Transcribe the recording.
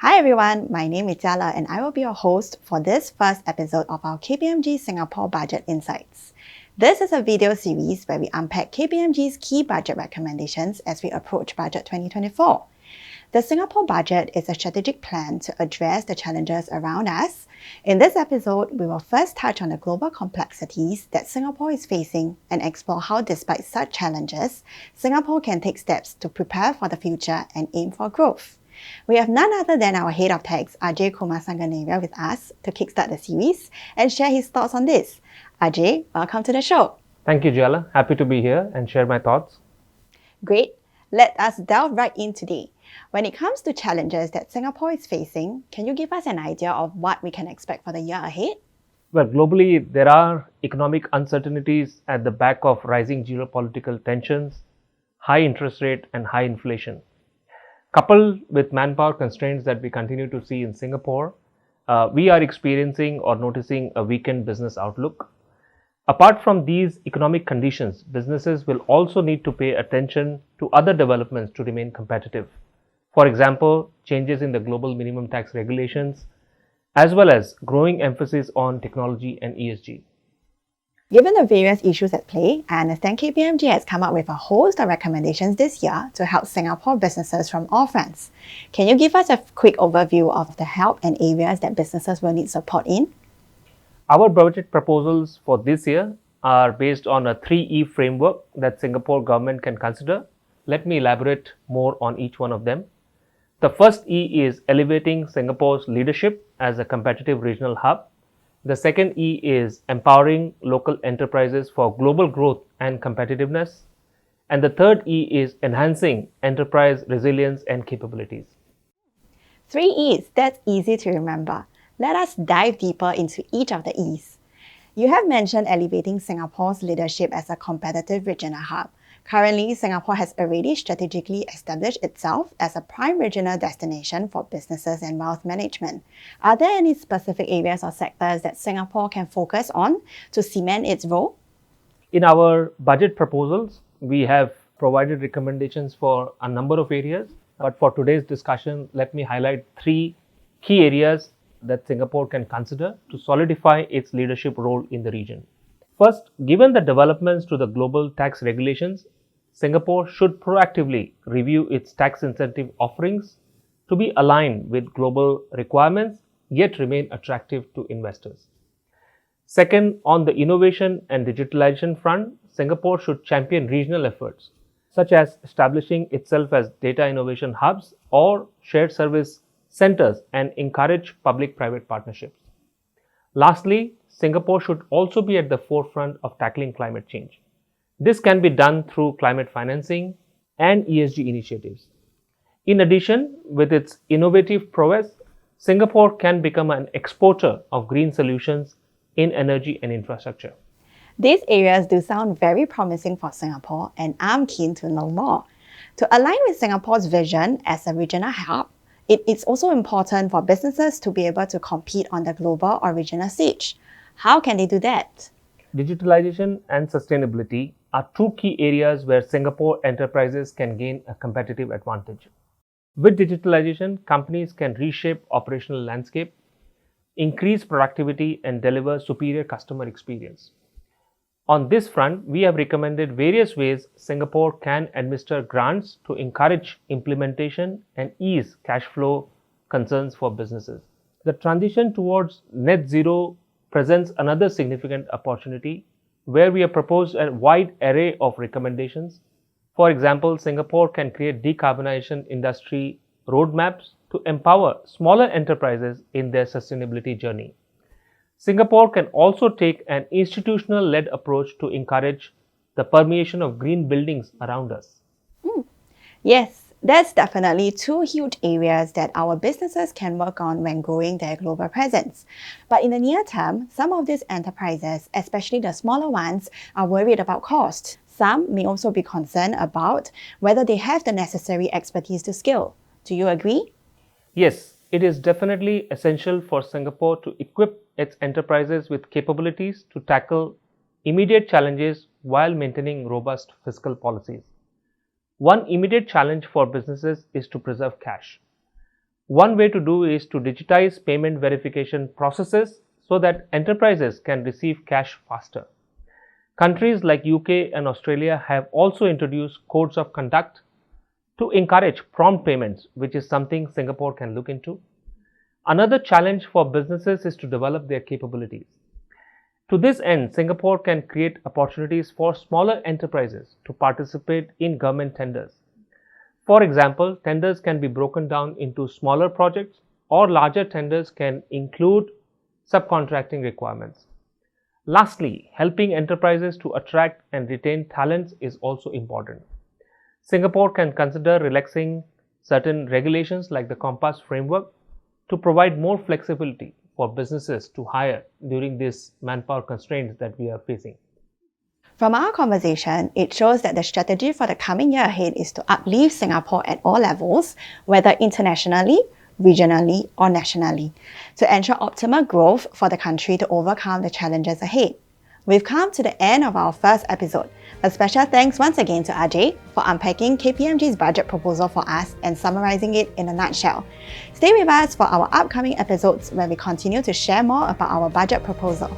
Hi everyone, my name is Jala and I will be your host for this first episode of our KPMG Singapore Budget Insights. This is a video series where we unpack KPMG's key budget recommendations as we approach Budget 2024. The Singapore budget is a strategic plan to address the challenges around us. In this episode, we will first touch on the global complexities that Singapore is facing and explore how, despite such challenges, Singapore can take steps to prepare for the future and aim for growth. We have none other than our Head of Tax, Ajay Kumarsanganaria, with us to kickstart the series and share his thoughts on this. Ajay, welcome to the show. Thank you, Jala. Happy to be here and share my thoughts. Great. Let us delve right in today. When it comes to challenges that Singapore is facing, can you give us an idea of what we can expect for the year ahead? Well, globally, there are economic uncertainties at the back of rising geopolitical tensions, high interest rate, and high inflation. Coupled with manpower constraints that we continue to see in Singapore, we are experiencing or noticing a weakened business outlook. Apart from these economic conditions, businesses will also need to pay attention to other developments to remain competitive. For example, changes in the global minimum tax regulations, as well as growing emphasis on technology and ESG. Given the various issues at play, I understand KPMG has come up with a host of recommendations this year to help Singapore businesses from all fronts. Can you give us a quick overview of the help and areas that businesses will need support in? Our budget proposals for this year are based on a 3E framework that Singapore government can consider. Let me elaborate more on each one of them. The first E is elevating Singapore's leadership as a competitive regional hub. The second E is empowering local enterprises for global growth and competitiveness. And the third E is enhancing enterprise resilience and capabilities. 3 E's, that's easy to remember. Let us dive deeper into each of the E's. You have mentioned elevating Singapore's leadership as a competitive regional hub. Currently, Singapore has already strategically established itself as a prime regional destination for businesses and wealth management. Are there any specific areas or sectors that Singapore can focus on to cement its role? In our budget proposals, we have provided recommendations for a number of areas. But for today's discussion, let me highlight 3 key areas that Singapore can consider to solidify its leadership role in the region. First, given the developments to the global tax regulations, Singapore should proactively review its tax incentive offerings to be aligned with global requirements, yet remain attractive to investors. Second, on the innovation and digitalization front, Singapore should champion regional efforts, such as establishing itself as data innovation hubs or shared service centers, and encourage public-private partnerships. Lastly, Singapore should also be at the forefront of tackling climate change. This can be done through climate financing and ESG initiatives. In addition, with its innovative prowess, Singapore can become an exporter of green solutions in energy and infrastructure. These areas do sound very promising for Singapore, and I'm keen to know more. To align with Singapore's vision as a regional hub, it is also important for businesses to be able to compete on the global or regional stage. How can they do that? Digitalization and sustainability are 2 key areas where Singapore enterprises can gain a competitive advantage. With digitalization, companies can reshape operational landscape, increase productivity, and deliver superior customer experience. On this front, we have recommended various ways Singapore can administer grants to encourage implementation and ease cash flow concerns for businesses. The transition towards net zero presents another significant opportunity where we have proposed a wide array of recommendations. For example, Singapore can create decarbonization industry roadmaps to empower smaller enterprises in their sustainability journey. Singapore can also take an institutional-led approach to encourage the permeation of green buildings around us. Yes, that's definitely 2 huge areas that our businesses can work on when growing their global presence. But in the near term, some of these enterprises, especially the smaller ones, are worried about cost. Some may also be concerned about whether they have the necessary expertise to scale. Do you agree? Yes, it is definitely essential for Singapore to equip its enterprises with capabilities to tackle immediate challenges while maintaining robust fiscal policies. One immediate challenge for businesses is to preserve cash. One way to do is to digitize payment verification processes so that enterprises can receive cash faster. Countries like UK and Australia have also introduced codes of conduct to encourage prompt payments, which is something Singapore can look into. Another challenge for businesses is to develop their capabilities. To this end, Singapore can create opportunities for smaller enterprises to participate in government tenders. For example, tenders can be broken down into smaller projects, or larger tenders can include subcontracting requirements. Lastly, helping enterprises to attract and retain talents is also important. Singapore can consider relaxing certain regulations like the Compass framework to provide more flexibility for businesses to hire during these manpower constraints that we are facing. From our conversation, it shows that the strategy for the coming year ahead is to uplift Singapore at all levels, whether internationally, regionally, or nationally, to ensure optimal growth for the country to overcome the challenges ahead. We've come to the end of our first episode. A special thanks once again to Ajay for unpacking KPMG's budget proposal for us and summarizing it in a nutshell. Stay with us for our upcoming episodes where we continue to share more about our budget proposal.